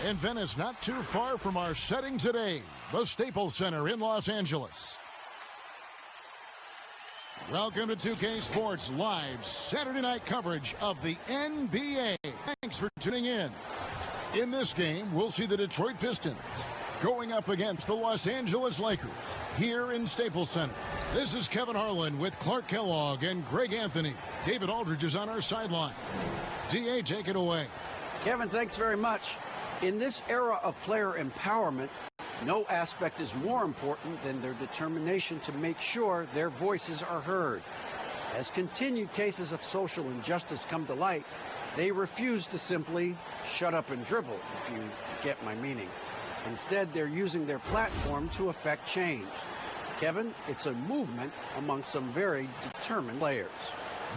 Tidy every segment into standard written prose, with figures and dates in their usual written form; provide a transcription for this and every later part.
in Venice, not too far from our setting today, the Staples Center in Los Angeles. Welcome to 2K Sports Live Saturday night coverage of the NBA. Thanks for tuning in. In this game, we'll see the Detroit Pistons going up against the Los Angeles Lakers here in Staples Center. This is Kevin Harlan with Clark Kellogg and Greg Anthony. David Aldridge is on our sideline. DA, take it away. Kevin, thanks very much. In this era of player empowerment, no aspect is more important than their determination to make sure their voices are heard. As continued cases of social injustice come to light, they refuse to simply shut up and dribble, if you get my meaning. Instead, they're using their platform to affect change. Kevin, it's a movement among some very determined players.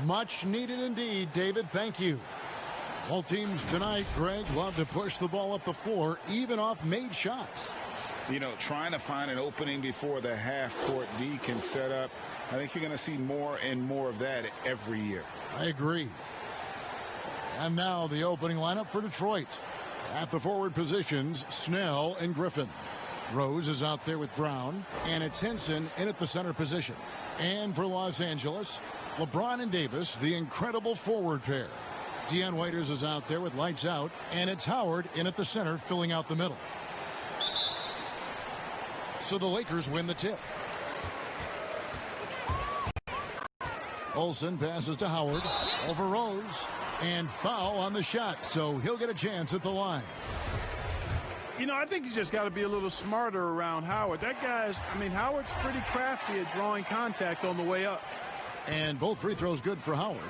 Much needed indeed, David. Thank you. All teams tonight, Greg, love to push the ball up the floor, even off made shots. You know, trying to find an opening before the half-court D can set up. I think you're going to see more and more of that every year. I agree. And now the opening lineup for Detroit. At the forward positions, Snell and Griffin. Rose is out there with Brown, and it's Henson in at the center position. And for Los Angeles, LeBron and Davis, the incredible forward pair. Dion Waiters is out there with lights out, and it's Howard in at the center filling out the middle. So the Lakers win the tip. Olsen passes to Howard over Rose, and foul on the shot, so he'll get a chance at the line. You know, I think you just got to be a little smarter around Howard. That guy's, Howard's pretty crafty at drawing contact on the way up. And both free throws good for Howard.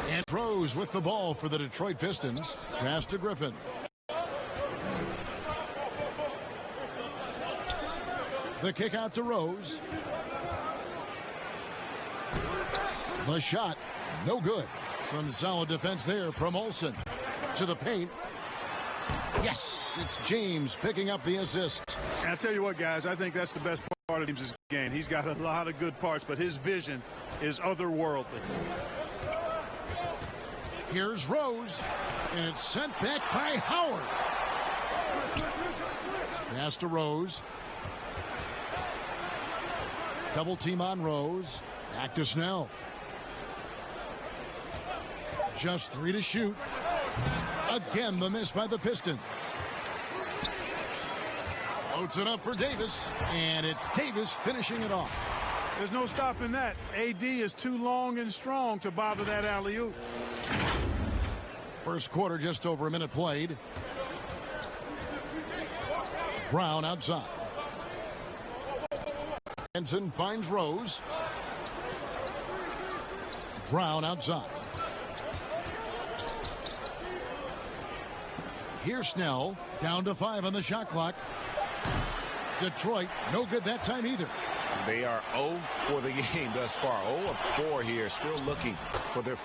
And Rose with the ball for the Detroit Pistons. Pass to Griffin. The kick out to Rose. The shot, no good. Some solid defense there from Olsen. To the paint. Yes, it's James picking up the assist. And I tell you what, guys, I think that's the best part of James' game. He's got a lot of good parts, but his vision is otherworldly. Here's Rose, and it's sent back by Howard. Pass to Rose. Double team on Rose. Back to Snell. Just 3 to shoot. Again, the miss by the Pistons. Floats it up for Davis, and it's Davis finishing it off. There's no stopping that. AD is too long and strong to bother that alley-oop. First quarter, just over a minute played. Brown outside. Henson finds Rose. Brown outside. Here's Snell, down to 5 on the shot clock. Detroit, no good that time either. They are 0 for the game thus far. 0 of 4 here, still looking for their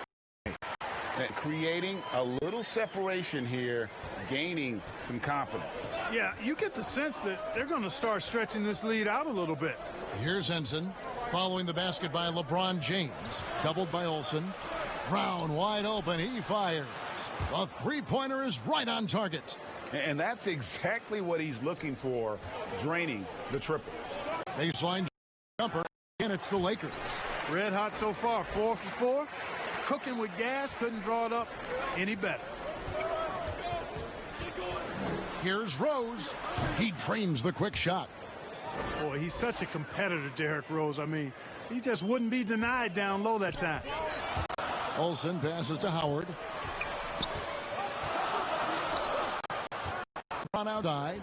creating a little separation here, gaining some confidence. Yeah, you get the sense that they're going to start stretching this lead out a little bit. Here's Henson, following the basket by LeBron James, doubled by Olsen. Brown wide open, he fires. The three-pointer is right on target. And that's exactly what he's looking for, draining the triple. Baseline jumper, and it's the Lakers. Red hot so far, 4 for 4. Cooking with gas, couldn't draw it up any better. Here's Rose. He drains the quick shot. Boy, he's such a competitor, Derrick Rose. He just wouldn't be denied down low that time. Olsen passes to Howard. Brown outside.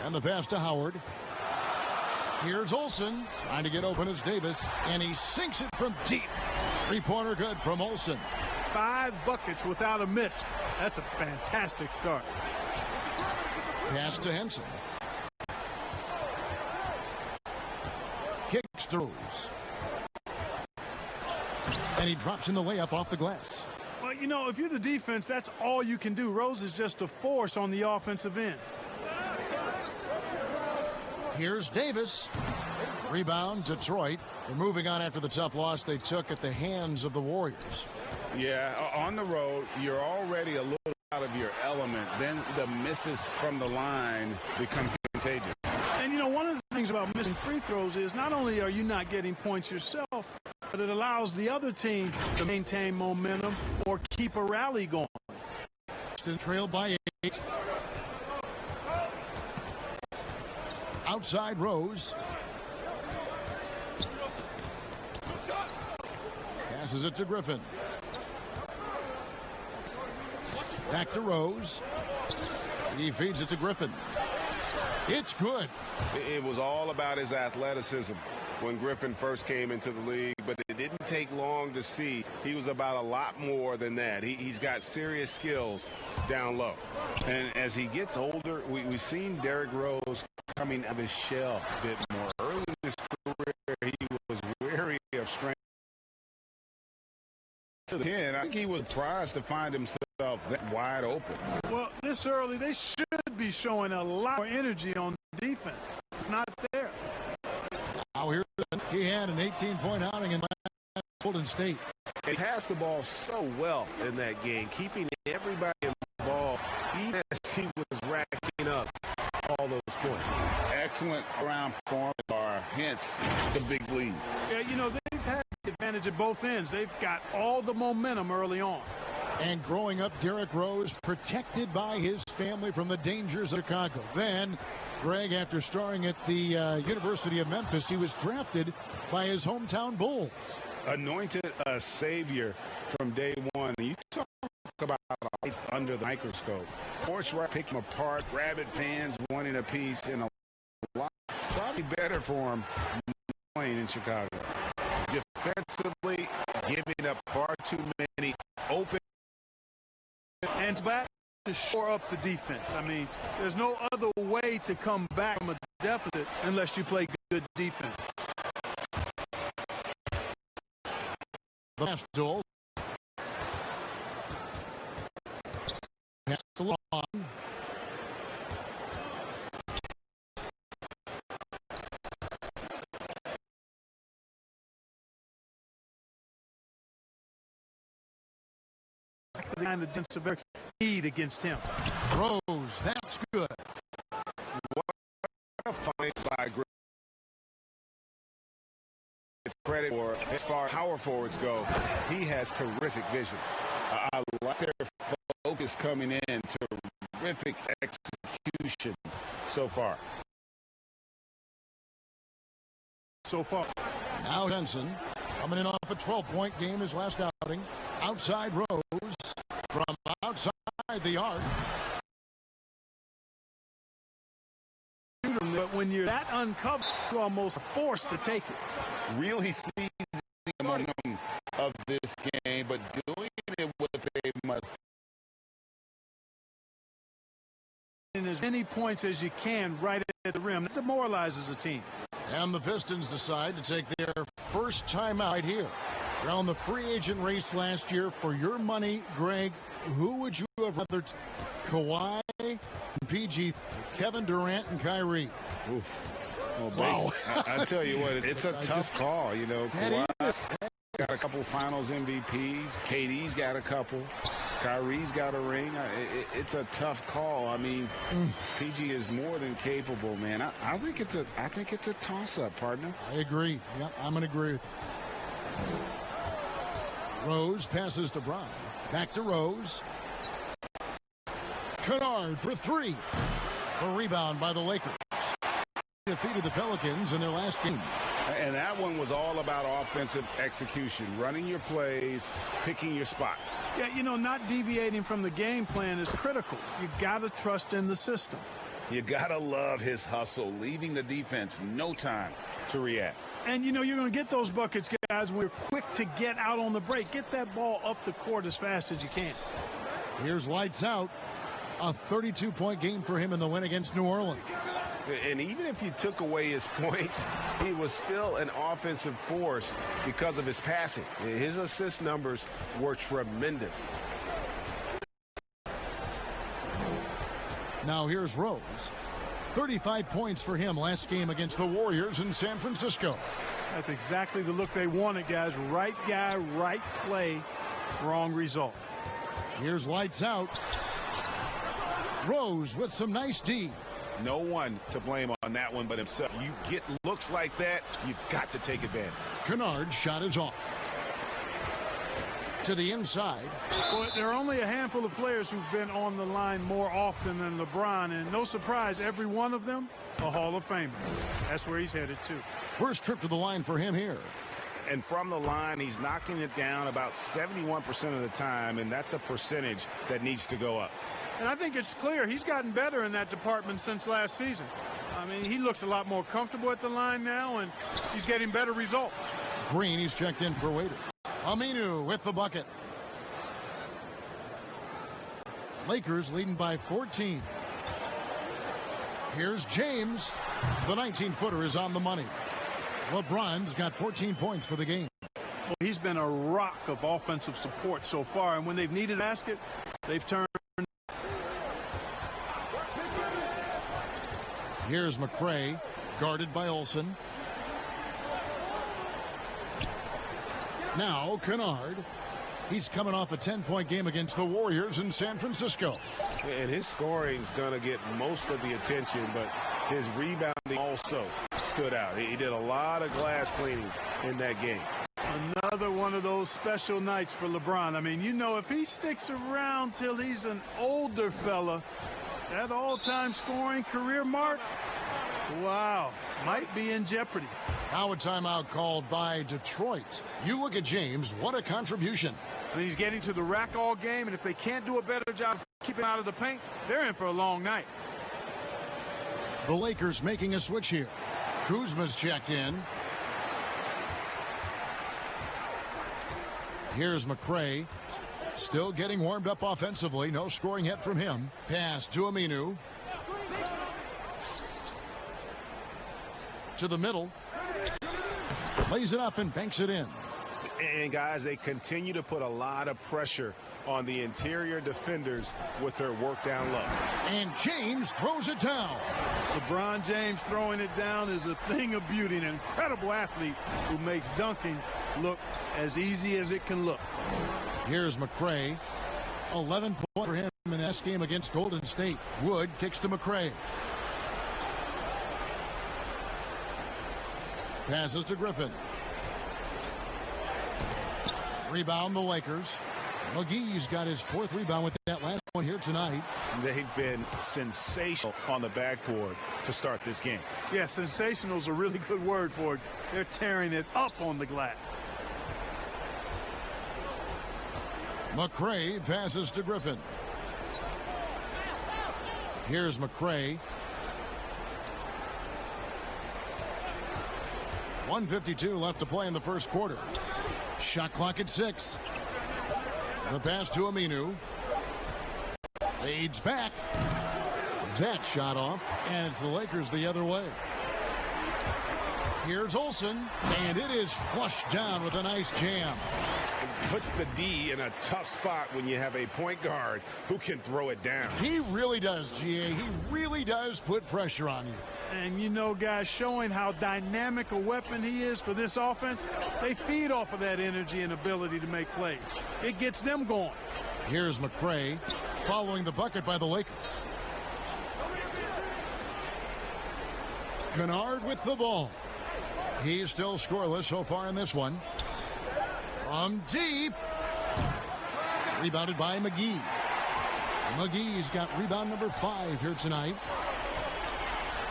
And the pass to Howard. Here's Olsen trying to get open as Davis, and he sinks it from deep. Three-pointer good from Olsen. 5 buckets without a miss. That's a fantastic start. Pass to Henson. Kicks to Rose. And he drops in the layup off the glass. Well, you know, if you're the defense, that's all you can do. Rose is just a force on the offensive end. Here's Davis. Rebound, Detroit. They're moving on after the tough loss they took at the hands of the Warriors. Yeah, on the road, you're already a little out of your element. Then the misses from the line become contagious. And, you know, one of the things about missing free throws is not only are you not getting points yourself, but it allows the other team to maintain momentum or keep a rally going. Trailed by 8. Outside Rose. Passes it to Griffin. Back to Rose. He feeds it to Griffin. It's good. It was all about his athleticism when Griffin first came into the league, but it didn't take long to see he was about a lot more than that. He's got serious skills down low. And as he gets older, we've seen Derrick Rose coming out of his shell a bit more. Early in his career, he was wary of strength. To the end, I think he was surprised to find himself that wide open. Well, this early, they should be showing a lot more energy on defense. It's not there. Now here he had an 18-point outing in Golden State. He passed the ball so well in that game, keeping everybody involved, even as he was racking up all those points. Excellent round form are hence the big lead. Yeah, you know, they've had the advantage at both ends. They've got all the momentum early on. And growing up, Derrick Rose protected by his family from the dangers of Chicago. Then, Greg, after starring at the University of Memphis, he was drafted by his hometown Bulls. Anointed a savior from day one. You talk about life under the microscope. Sports right, pick him apart. Rabid fans wanting a piece, and a lot. It's probably better for him playing in Chicago. Defensively, giving up far too many open. And back to shore up the defense. I mean, there's no other way to come back from a deficit unless you play good defense. The last duel. Pass along. The kind of defensive lead against him. Rose, that's good. What a fight by Griffin. It's credit for as far as power forwards go. He has terrific vision. I like their focus coming in. Terrific execution so far. Now Henson coming in off a 12-point game his last outing. Outside Rose from outside the arc. But when you're that uncovered, you're almost forced to take it. Really seizing the momentum of this game, but doing it with a must. In as many points as you can right at the rim. That demoralizes a team. And the Pistons decide to take their first timeout right here. Around the free agent race last year, for your money, Greg, who would you have rather? Kawhi and PG, Kevin Durant and Kyrie. Oof. Well, Wow. I tell you what, it's a tough call. You know, Kawhi's got a couple finals MVPs. KD's got a couple. Kyrie's got a ring. It's a tough call. I mean, PG is more than capable, man. I think it's a toss-up, partner. I agree. Yep, I'm going to agree with you. Rose passes to Brown. Back to Rose. Kennard for three. The rebound by the Lakers. Defeated the Pelicans in their last game. And that one was all about offensive execution, running your plays, picking your spots. Yeah, you know, not deviating from the game plan is critical. You got to trust in the system. You got to love his hustle, leaving the defense no time to react. And, you know, you're going to get those buckets, guys, when you're quick to get out on the break. Get that ball up the court as fast as you can. Here's lights out. A 32-point game for him in the win against New Orleans. And even if you took away his points, he was still an offensive force because of his passing. His assist numbers were tremendous. Now here's Rose. 35 points for him last game against the Warriors in San Francisco. That's exactly the look they wanted, guys. Right guy, right play, wrong result. Here's lights out. Rose with some nice D. No one to blame on that one but himself. You get looks like that, you've got to take advantage. Kennard's shot is off. To the inside. Well, there are only a handful of players who've been on the line more often than LeBron, and no surprise, every one of them a Hall of Famer. That's where he's headed to. First trip to the line for him here. And from the line, he's knocking it down about 71% of the time, and that's a percentage that needs to go up. And I think it's clear he's gotten better in that department since last season. I mean, he looks a lot more comfortable at the line now, and he's getting better results. Green, he's checked in for Waiter. Aminu with the bucket. Lakers leading by 14. Here's James. The 19-footer is on the money. LeBron's got 14 points for the game. Well, he's been a rock of offensive support so far, and when they've needed a basket, they've turned. Here's McCray, guarded by Olsen. Now Kennard. He's coming off a 10-point game against the Warriors in San Francisco. And his scoring is going to get most of the attention, but his rebounding also stood out. He did a lot of glass cleaning in that game. Another one of those special nights for LeBron. I mean, you know, if he sticks around till he's an older fella, that all-time scoring career mark, wow, might be in jeopardy. Now a timeout called by Detroit. You look at James, what a contribution. I mean, he's getting to the rack all game, and if they can't do a better job keeping out of the paint, they're in for a long night. The Lakers making a switch here. Kuzma's checked in. Here's McCray. Still getting warmed up offensively. No scoring yet from him. Pass to Aminu. To the middle. Lays it up and banks it in. And guys, they continue to put a lot of pressure on the interior defenders with their work down low. And James throws it down. LeBron James throwing it down is a thing of beauty. An incredible athlete who makes dunking look as easy as it can look. Here's McCray. 11 points for him in this game against Golden State. Wood kicks to McCray. Passes to Griffin. Rebound the Lakers. McGee's got his fourth rebound with that last one here tonight. They've been sensational on the backboard to start this game. Yeah, sensational is a really good word for it. They're tearing it up on the glass. McCray passes to Griffin. Here's McCray. 1:52 left to play in the first quarter. Shot clock at 6. The pass to Aminu. Fades back. That shot off, and it's the Lakers the other way. Here's Olsen, and it is flushed down with a nice jam. It puts the D in a tough spot when you have a point guard who can throw it down. He really does, GA. He really does put pressure on you. And you know, guys, showing how dynamic a weapon he is for this offense, they feed off of that energy and ability to make plays. It gets them going. Here's McCray following the bucket by the Lakers. Kennard with the ball. He's still scoreless so far in this one. From deep. Rebounded by McGee. McGee's got rebound number 5 here tonight.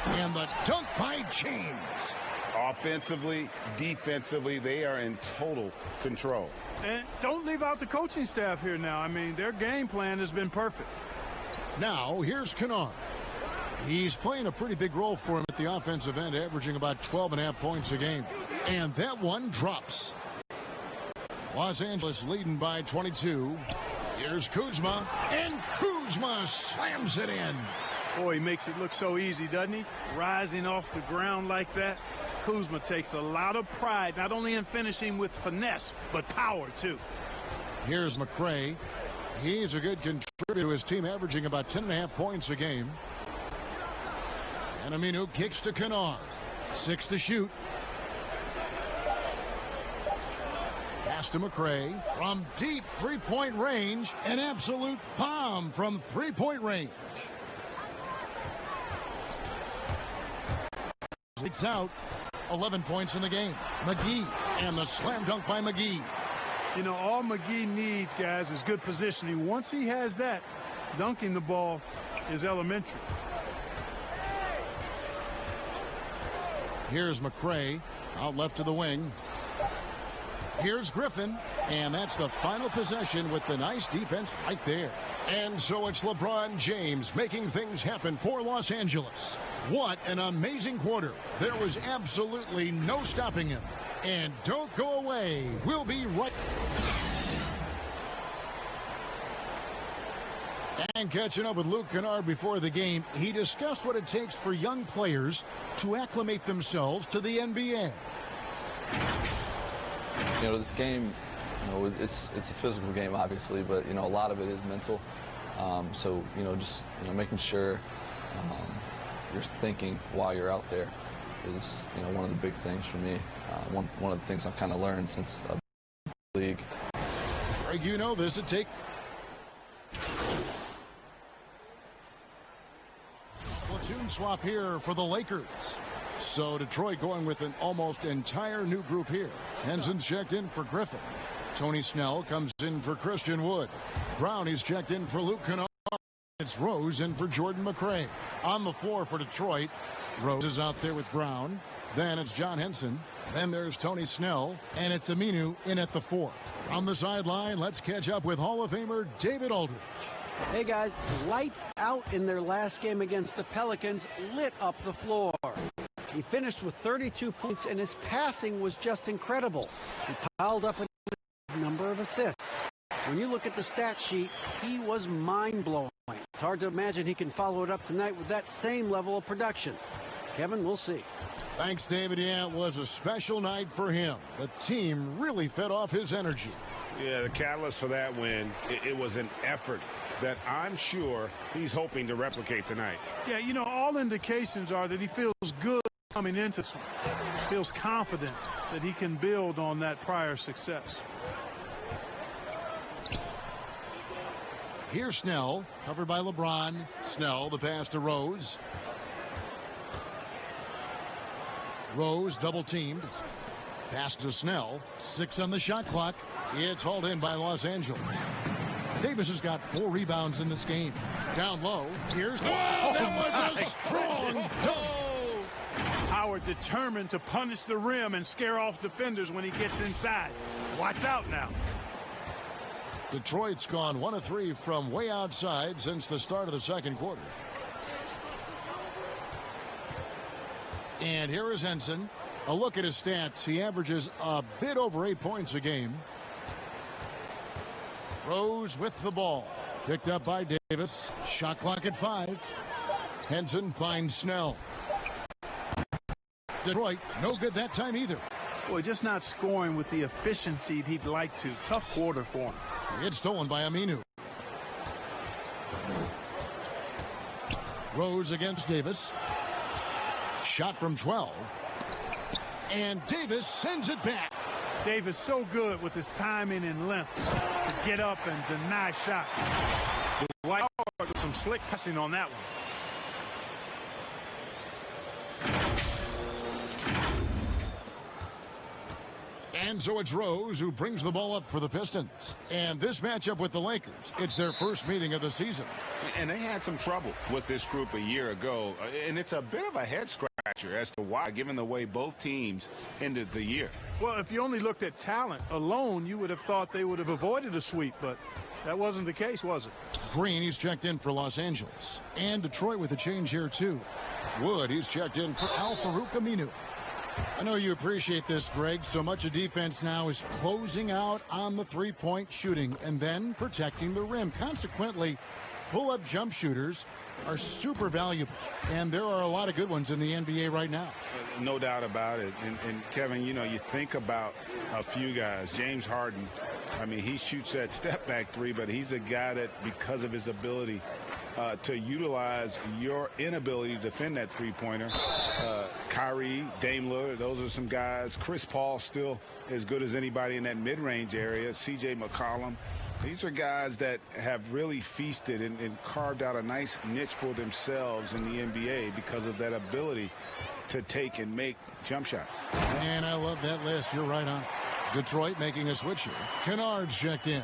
And the dunk by James. Offensively, defensively, they are in total control. And don't leave out the coaching staff here now. I mean, their game plan has been perfect. Now, here's Kennard. He's playing a pretty big role for him at the offensive end, averaging about 12.5 points a game. And that one drops. Los Angeles leading by 22. Here's Kuzma, and Kuzma slams it in. Boy, he makes it look so easy, doesn't he? Rising off the ground like that. Kuzma takes a lot of pride, not only in finishing with finesse, but power, too. Here's McCray. He's a good contributor to his team, averaging about 10.5 points a game. And Aminu kicks to Kennard. 6 to shoot. Pass to McCray from deep three-point range. An absolute bomb from three-point range. It's out. 11 points in the game. McGee and the slam dunk by McGee. You know, all McGee needs, guys, is good positioning. Once he has that, dunking the ball is elementary. Here's McCray out left to the wing. Here's Griffin, and that's the final possession with the nice defense right there. And so it's LeBron James making things happen for Los Angeles. What an amazing quarter. There was absolutely no stopping him. And don't go away. We'll be right. And catching up with Luke Kennard before the game, he discussed what it takes for young players to acclimate themselves to the NBA. You know, this game, you know, it's a physical game, obviously, but, you know, a lot of it is mental. So, you know, just, you know, making sure you're thinking while you're out there is, you know, one of the big things for me. One of the things I've kind of learned since the league. Greg, you know this. It takes platoon swap here for the Lakers. So Detroit going with an almost entire new group here. Henson's checked in for Griffin. Tony Snell comes in for Christian Wood. Brown is checked in for Luke Kennard. It's Rose in for Jordan McCray. On the floor for Detroit, Rose is out there with Brown. Then it's John Henson. Then there's Tony Snell. And it's Aminu in at the 4. On the sideline, let's catch up with Hall of Famer David Aldridge. Hey guys, lights out in their last game against the Pelicans, lit up the floor. He finished with 32 points, and his passing was just incredible. He piled up a number of assists. When you look at the stat sheet, he was mind-blowing. It's hard to imagine he can follow it up tonight with that same level of production. Kevin, we'll see. Thanks, David. Yeah, it was a special night for him. The team really fed off his energy. Yeah, the catalyst for that win, it was an effort that I'm sure he's hoping to replicate tonight. Yeah, you know, all indications are that he feels good coming into this one. Feels confident that he can build on that prior success. Here's Snell, covered by LeBron. Snell, the pass to Rose. Rose double-teamed. Pass to Snell. 6 on the shot clock. It's hauled in by Los Angeles. Davis has got 4 rebounds in this game. Down low. Here's... Whoa, that was a strong dunk. Howard determined to punish the rim and scare off defenders when he gets inside. Watch out now. Detroit's gone 1 of 3 from way outside since the start of the second quarter. And here is Henson. A look at his stats. He averages a bit over 8 points a game. Rose with the ball. Picked up by Davis. Shot clock at 5. Henson finds Snell. Detroit, no good that time either. Boy, just not scoring with the efficiency he'd like to. Tough quarter for him. It's stolen by Aminu. Rose against Davis. Shot from 12. And Davis sends it back. Davis so good with his timing and length to get up and deny shot. Dwight Howard with some slick passing on that one. And so it's Rose who brings the ball up for the Pistons. And this matchup with the Lakers, it's their first meeting of the season. And they had some trouble with this group a year ago. And it's a bit of a head scratcher as to why, given the way both teams ended the year. Well, if you only looked at talent alone, you would have thought they would have avoided a sweep, but that wasn't the case, was it? Green, he's checked in for Los Angeles. And Detroit with a change here, too. Wood, he's checked in for Al-Farouq Aminu. I know you appreciate this, Greg. So much of defense now is closing out on the three-point shooting and then protecting the rim. Consequently, pull-up jump shooters are super valuable, and there are a lot of good ones in the NBA right now. No doubt about it. And Kevin, you know, you think about a few guys. James Harden I mean, he shoots that step back three, but he's a guy that, because of his ability to utilize your inability to defend that three-pointer, Kyrie, Dame Lillard, those are some guys. Chris Paul still as good as anybody in that mid-range area. CJ McCollum. These are guys that have really feasted and carved out a nice niche for themselves in the NBA because of that ability to take and make jump shots. And I love that list. You're right on. Detroit making a switch here. Kennard's checked in.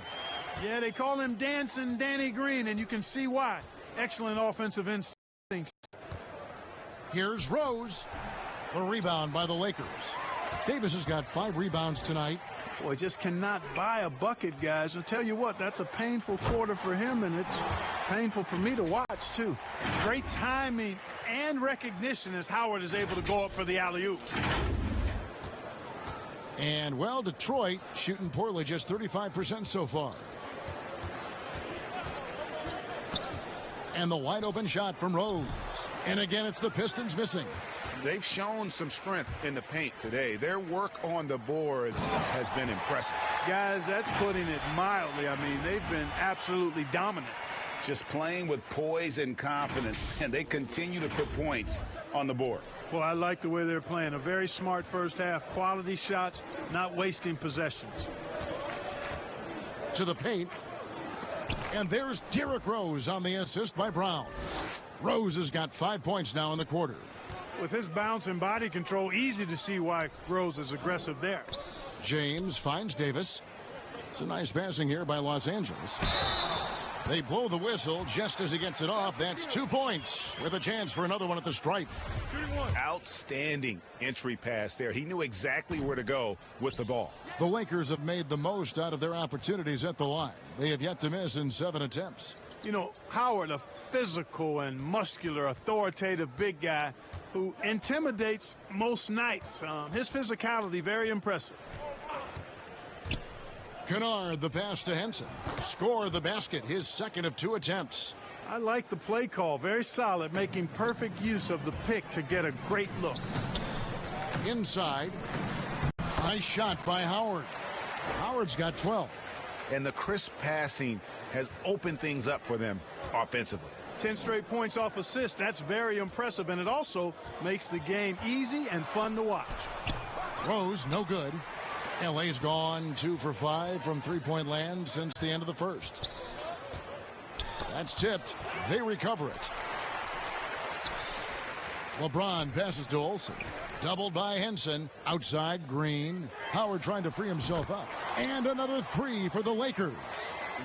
Yeah, they call him Dancing Danny Green, and you can see why. Excellent offensive instincts. Here's Rose. The rebound by the Lakers. Davis has got 5 rebounds tonight. Boy, just cannot buy a bucket, guys. I'll tell you what, that's a painful quarter for him, and it's painful for me to watch, too. Great timing and recognition as Howard is able to go up for the alley-oop. And, well, Detroit shooting poorly, just 35% so far. And the wide-open shot from Rose. And again, it's the Pistons missing. They've shown some strength in the paint today. Their work on the boards has been impressive. Guys, that's putting it mildly. I mean, they've been absolutely dominant. Just playing with poise and confidence, and they continue to put points on the board. Well, I like the way they're playing. A very smart first half. Quality shots, not wasting possessions. To the paint. And there's Derrick Rose on the assist by Brown. Rose has got 5 points now in the quarter. With his bounce and body control, easy to see why Rose is aggressive there. James finds Davis. It's a nice passing here by Los Angeles. They blow the whistle just as he gets it off. That's 2 points with a chance for another one at the stripe. Outstanding entry pass there. He knew exactly where to go with the ball. The Lakers have made the most out of their opportunities at the line. They have yet to miss in 7 attempts. You know, Howard, a physical and muscular, authoritative big guy who intimidates most nights. His physicality, very impressive. Kennard, the pass to Henson. Score the basket, his second of 2 attempts. I like the play call. Very solid, making perfect use of the pick to get a great look. Inside. Nice shot by Howard. Howard's got 12. And the crisp passing has opened things up for them offensively. 10 straight points off assist. That's very impressive, and it also makes the game easy and fun to watch. Rose, no good. LA's gone 2 for 5 from three-point land since the end of the first. That's tipped. They recover it. LeBron passes to Olsen. Doubled by Henson. Outside, Green. Howard trying to free himself up. And another 3 for the Lakers.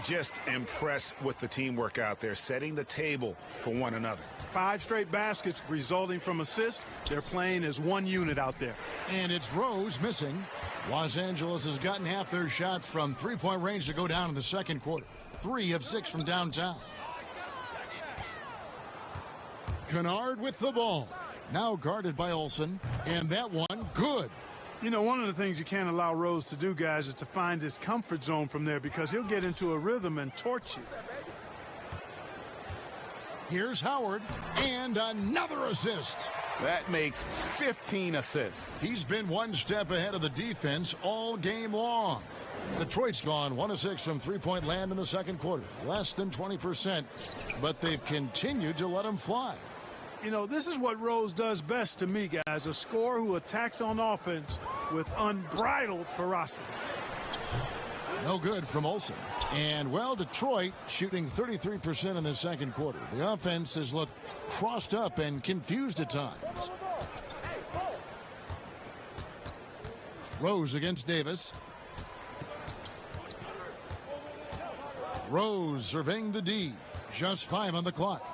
Just impressed with the teamwork out there, setting the table for one another. 5 straight baskets resulting from assists. They're playing as one unit out there. And it's Rose missing. Los Angeles has gotten half their shots from three-point range to go down in the second quarter. 3 of 6 from downtown. Kennard with the ball. Now guarded by Olsen. And that one, good. You know, one of the things you can't allow Rose to do, guys, is to find his comfort zone from there because he'll get into a rhythm and torch you. Here's Howard, and another assist. That makes 15 assists. He's been one step ahead of the defense all game long. Detroit's gone 1 of 6 from three-point land in the second quarter. Less than 20%, but they've continued to let him fly. You know, this is what Rose does best to me, guys. A scorer who attacks on offense with unbridled ferocity. No good from Olsen. And, well, Detroit shooting 33% in the second quarter. The offense has looked crossed up and confused at times. Rose against Davis. Rose surveying the D. Just 5 on the clock.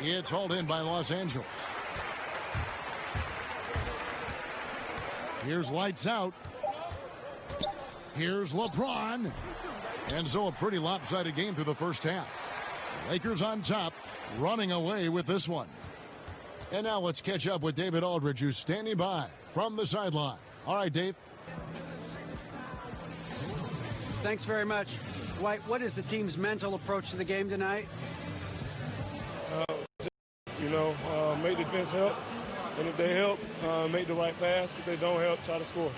It's hauled in by Los Angeles. Here's lights out. Here's LeBron. And so a pretty lopsided game through the first half. Lakers on top, running away with this one. And now let's catch up with David Aldridge, who's standing by from the sideline. All right, Dave. Thanks very much. Dwight, what is the team's mental approach to the game tonight? Make the defense help, And if they help, make the right pass. If they don't help, try to score.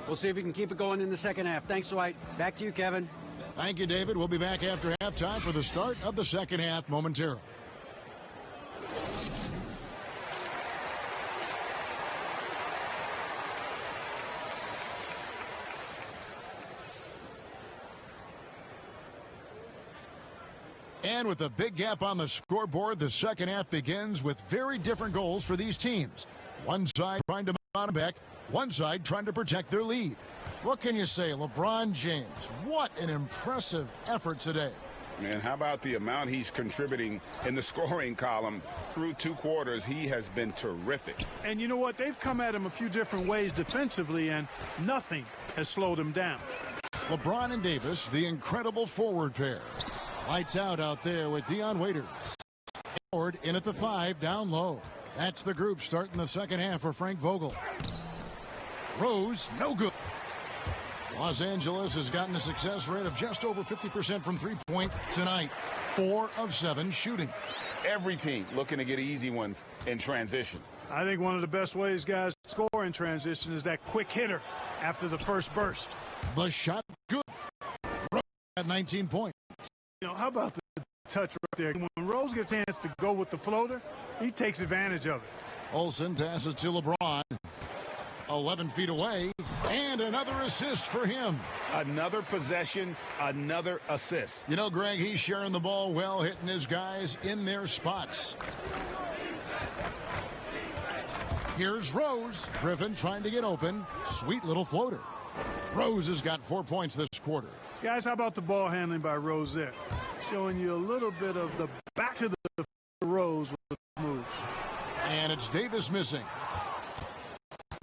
We'll see if we can keep it going in the second half. Thanks, Dwight. Back to you, Kevin. Thank you, David. We'll be back after halftime for the start of the second half momentarily. And with a big gap on the scoreboard, the second half begins with very different goals for these teams. One side trying to mount back, one side trying to protect their lead. What can you say, LeBron James? What an impressive effort today. And how about the amount he's contributing in the scoring column through 2 quarters? He has been terrific. And you know what? They've come at him a few different ways defensively, and nothing has slowed him down. LeBron and Davis, the incredible forward pair. Lights out there with Dion Waiters. Howard in at the 5, down low. That's the group starting the second half for Frank Vogel. Rose, no good. Los Angeles has gotten a success rate of just over 50% from three-point tonight. 4 of 7 shooting. Every team looking to get easy ones in transition. I think one of the best ways guys score in transition is that quick hitter after the first burst. The shot good. Rose at 19 points. You know, how about the touch right there? When Rose gets a chance to go with the floater, he takes advantage of it. Olsen passes to LeBron. 11 feet away, and another assist for him. Another possession, another assist. You know, Greg, he's sharing the ball well, hitting his guys in their spots. Here's Rose. Griffin trying to get open. Sweet little floater. Rose has got 4 points this quarter. Guys, how about the ball handling by Rose there? Showing you a little bit of the back to the Rose with the moves. And it's Davis missing.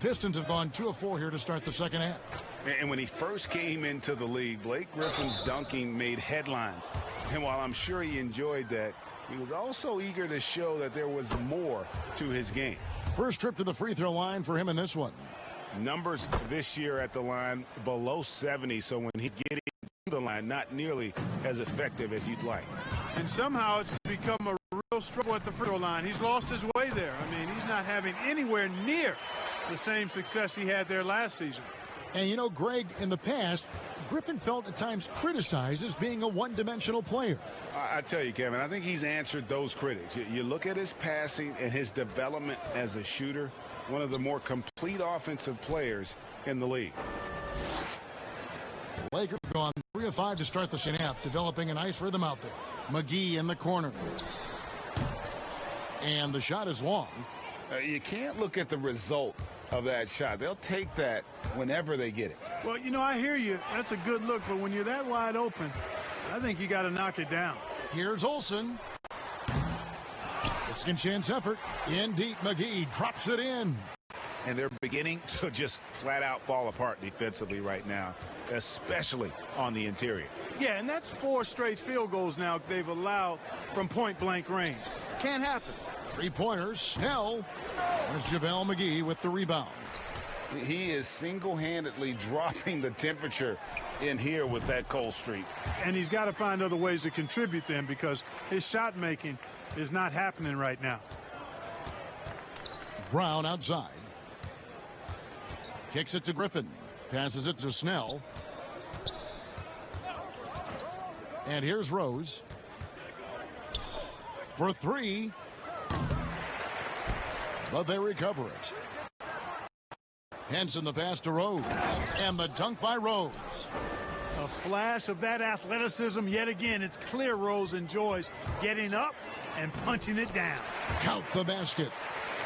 Pistons have gone 2 of 4 here to start the second half. And when he first came into the league, Blake Griffin's dunking made headlines. And while I'm sure he enjoyed that, he was also eager to show that there was more to his game. First trip to the free throw line for him in this one. Numbers this year at the line below 70, so when he's getting to the line, not nearly as effective as you'd like. And somehow it's become a real struggle at the free throw line. He's lost his way there. I mean, he's not having anywhere near the same success he had there last season. And you know, Greg, in the past, Griffin felt at times criticized as being a one-dimensional player. I tell you, Kevin, I think he's answered those critics. You look at his passing and his development as a shooter, one of the more complete offensive players in the league. The Lakers go on 3 of 5 to start the second half, developing a nice rhythm out there. McGee in the corner. And the shot is long. You can't look at the result of that shot. They'll take that whenever they get it. Well, you know, I hear you. That's a good look, but when you're that wide open, I think you got to knock it down. Here's Olsen. A second chance effort. In deep, McGee drops it in. And they're beginning to just flat out fall apart defensively right now, especially on the interior. Yeah, and that's 4 straight field goals now they've allowed from point-blank range. Can't happen. 3-pointers. Snell. There's JaVale McGee with the rebound. He is single-handedly dropping the temperature in here with that cold streak. And he's got to find other ways to contribute then, because his shot making is not happening right now. Brown outside. Kicks it to Griffin. Passes it to Snell. And here's Rose. For 3. But they recover it. Henson the pass to Rose. And the dunk by Rose. A flash of that athleticism yet again. It's clear Rose enjoys getting up and punching it down. Count the basket.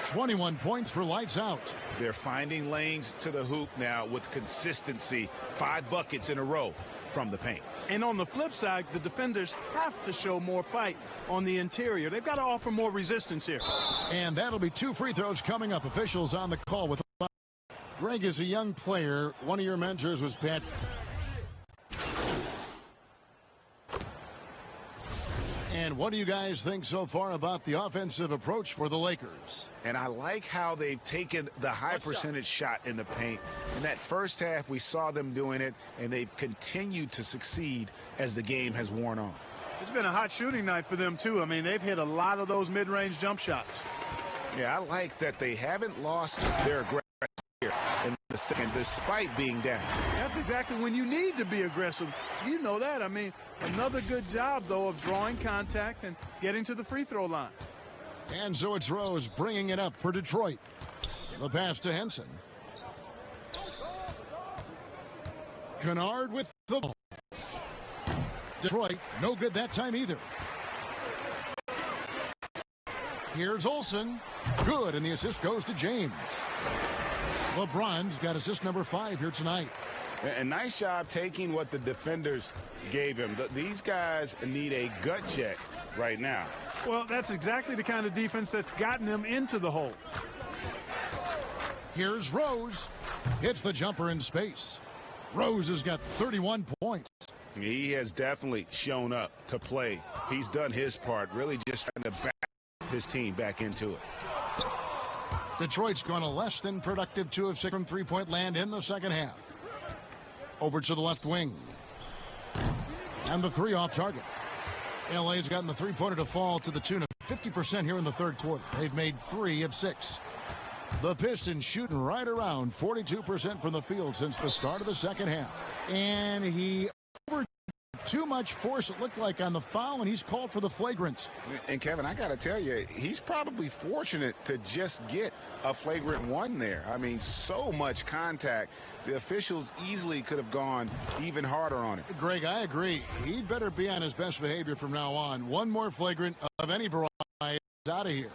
21 points for lights out. They're finding lanes to the hoop now with consistency. 5 buckets in a row from the paint. And on the flip side, the defenders have to show more fight on the interior. They've got to offer more resistance here. And that'll be 2 free throws coming up. Officials on the call with Greg is a young player. One of your mentors was Pat. And what do you guys think so far about the offensive approach for the Lakers? And I like how they've taken the high percentage shot in the paint. In that first half, we saw them doing it, and they've continued to succeed as the game has worn on. It's been a hot shooting night for them, too. I mean, they've hit a lot of those mid-range jump shots. Yeah, I like that they haven't lost their aggression here in the second, despite being down. That's exactly when you need to be aggressive. You know that. I mean, another good job, though, of drawing contact and getting to the free throw line. And so it's Rose bringing it up for Detroit. The pass to Henson. Kennard with the ball. Detroit, no good that time either. Here's Olsen. Good, and the assist goes to James. LeBron's got assist number 5 here tonight. A nice job taking what the defenders gave him. These guys need a gut check right now. Well, that's exactly the kind of defense that's gotten them into the hole. Here's Rose. Hits the jumper in space. Rose has got 31 points. He has definitely shown up to play. He's done his part, really just trying to back his team back into it. Detroit's gone a less than productive 2 of 6 from three-point land in the second half. Over to the left wing. And the 3 off target. LA's gotten the three-pointer to fall to the tune of 50% here in the third quarter. They've made 3 of 6. The Pistons shooting right around 42% from the field since the start of the second half. And he over too much force, it looked like, on the foul, and he's called for the flagrant. And, Kevin, I got to tell you, he's probably fortunate to just get a flagrant 1 there. I mean, so much contact. The officials easily could have gone even harder on it. Greg, I agree. He'd better be on his best behavior from now on. One more flagrant of any variety is out of here.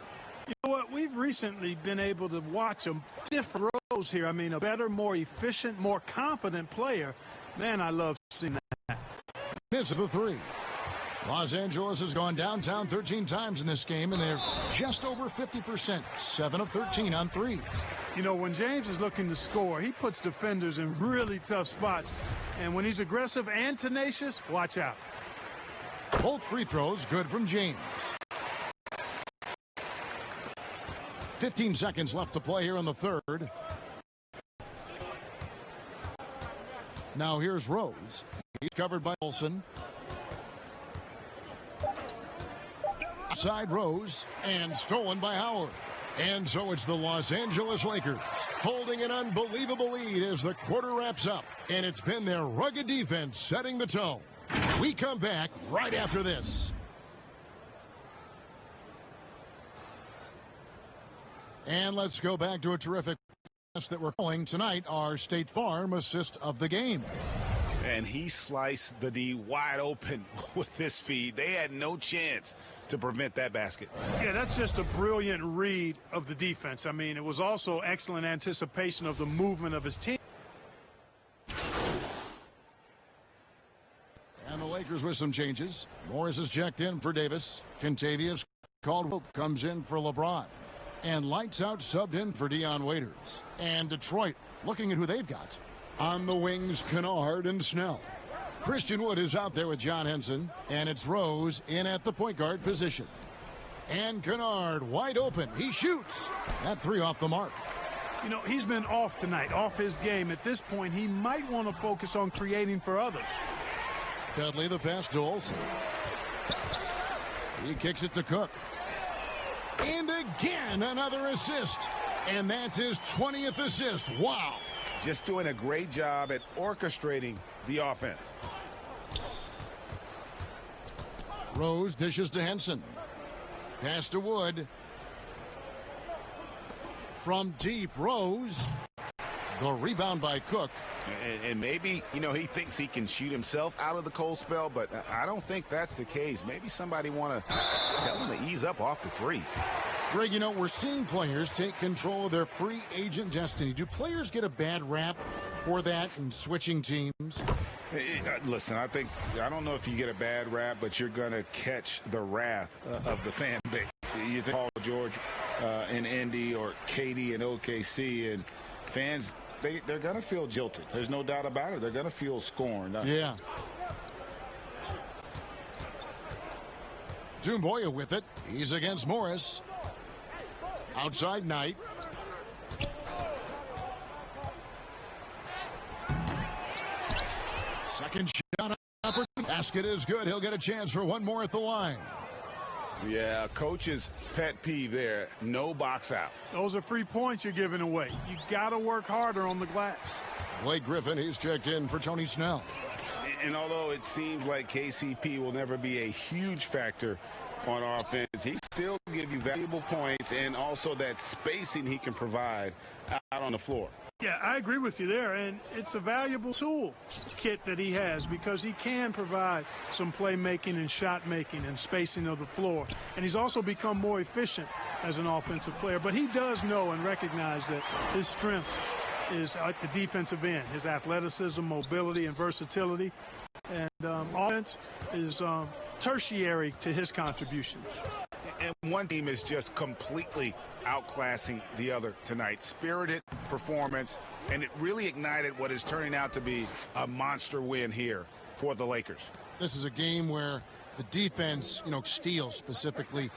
You know what? We've recently been able to watch a different Rose here. I mean, a better, more efficient, more confident player. Man, I love seeing that. Misses the 3. Los Angeles has gone downtown 13 times in this game, and they're just over 50%. 7 of 13 on threes. You know, when James is looking to score, he puts defenders in really tough spots. And when he's aggressive and tenacious, watch out. Both free throws good from James. 15 seconds left to play here in the third. Now here's Rose. He's covered by Olsen. Outside Rose, and stolen by Howard. And so it's the Los Angeles Lakers holding an unbelievable lead as the quarter wraps up. And it's been their rugged defense setting the tone. We come back right after this. And let's go back to a terrific pass that we're calling tonight, our State Farm assist of the game. And he sliced the D wide open with this feed. They had no chance to prevent that basket. Yeah, that's just a brilliant read of the defense. I mean, it was also excellent anticipation of the movement of his team. And the Lakers with some changes. Morris is checked in for Davis. Kentavious Caldwell comes in for LeBron. And lights out subbed in for Dion Waiters. And Detroit looking at who they've got. On the wings, Kennard and Snell. Christian Wood is out there with John Henson. And it's Rose in at the point guard position. And Kennard wide open. He shoots. That 3 off the mark. You know, he's been off tonight, off his game. At this point, he might want to focus on creating for others. Dudley the pass to Olsen. He kicks it to Cook. And again, another assist. And that's his 20th assist. Wow. Just doing a great job at orchestrating the offense. Rose dishes to Henson. Pass to Wood. From deep, Rose. The rebound by Cook. And maybe, you know, he thinks he can shoot himself out of the cold spell, but I don't think that's the case. Maybe somebody want to tell him to ease up off the threes. Greg, you know, we're seeing players take control of their free agent destiny. Do players get a bad rap for that and switching teams? Listen, I don't know if you get a bad rap, but you're going to catch the wrath of the fan base. You think Paul George in Indy or Katie in OKC, and fans, they're going to feel jilted. There's no doubt about it. They're going to feel scorned. Yeah. Dumboya with it. He's against Morris. Outside Knight. Second shot. Basket is good. He'll get a chance for one more at the line. Yeah, coach's pet peeve there. No box out. Those are free points you're giving away. You got to work harder on the glass. Blake Griffin, he's checked in for Tony Snell. And although it seems like KCP will never be a huge factor on offense, he still give you valuable points and also that spacing he can provide out on the floor. Yeah, I agree with you there, and it's a valuable tool kit that he has because he can provide some playmaking and shot making and spacing of the floor. And he's also become more efficient as an offensive player. But he does know and recognize that his strength is at the defensive end, his athleticism, mobility, and versatility. And offense is tertiary to his contributions. And one team is just completely outclassing the other tonight. Spirited performance, and it really ignited what is turning out to be a monster win here for the Lakers. This is a game where the defense, steals specifically,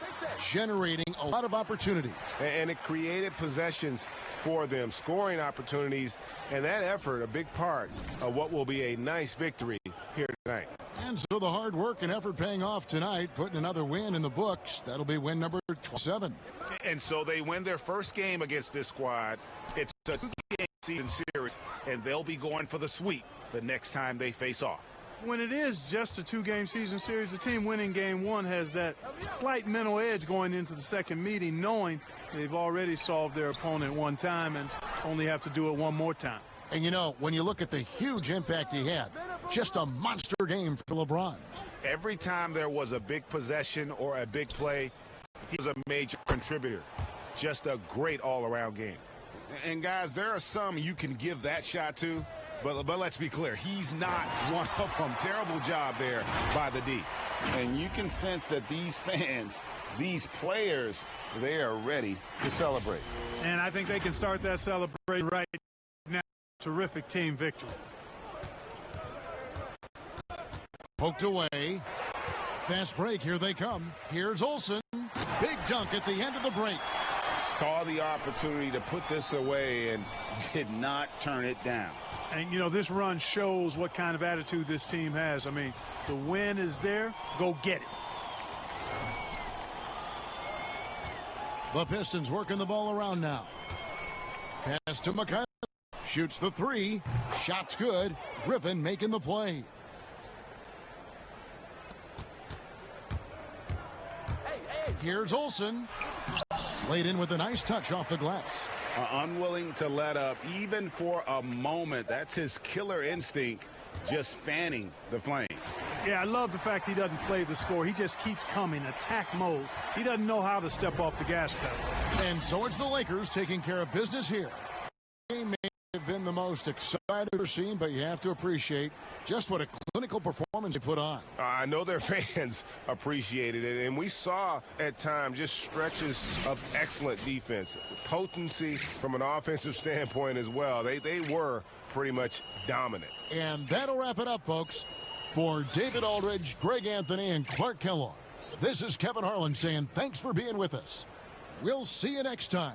generating a lot of opportunities. And it created possessions for them, scoring opportunities, and that effort a big part of what will be a nice victory here tonight. And so the hard work and effort paying off tonight, putting another win in the books. That'll be win number 27. And so they win their first game against this squad. It's a two-game season series, and they'll be going for the sweep the next time they face off. When it is just a two-game season series, the team winning game one has that slight mental edge going into the second meeting, knowing they've already solved their opponent one time and only have to do it one more time. And when you look at the huge impact he had, just a monster game for LeBron. Every time there was a big possession or a big play, he was a major contributor. Just a great all-around game. And guys, there are some you can give that shot to, but let's be clear, he's not one of them. Terrible job there by the D. And you can sense that these fans, these players, they are ready to celebrate. And I think they can start that celebration right now. Terrific team victory. Poked away. Fast break. Here they come. Here's Olsen. Big dunk at the end of the break. Saw the opportunity to put this away and did not turn it down. And, this run shows what kind of attitude this team has. I mean, the win is there. Go get it. The Pistons working the ball around now. Pass to McCarthy. Shoots the three. Shot's good. Griffin making the play. Here's Olsen. Laid in with a nice touch off the glass. Unwilling to let up even for a moment. That's his killer instinct, just fanning the flame. Yeah, I love the fact he doesn't play the score. He just keeps coming, attack mode. He doesn't know how to step off the gas pedal. And so it's the Lakers taking care of business here. They may have been the most excited we've seen, but you have to appreciate just what a clinical performance they put on. I know their fans appreciated it, and we saw at times just stretches of excellent defense. Potency from an offensive standpoint as well. They were pretty much dominant. And that'll wrap it up, folks. For David Aldridge, Greg Anthony, and Clark Kellogg, this is Kevin Harlan saying thanks for being with us. We'll see you next time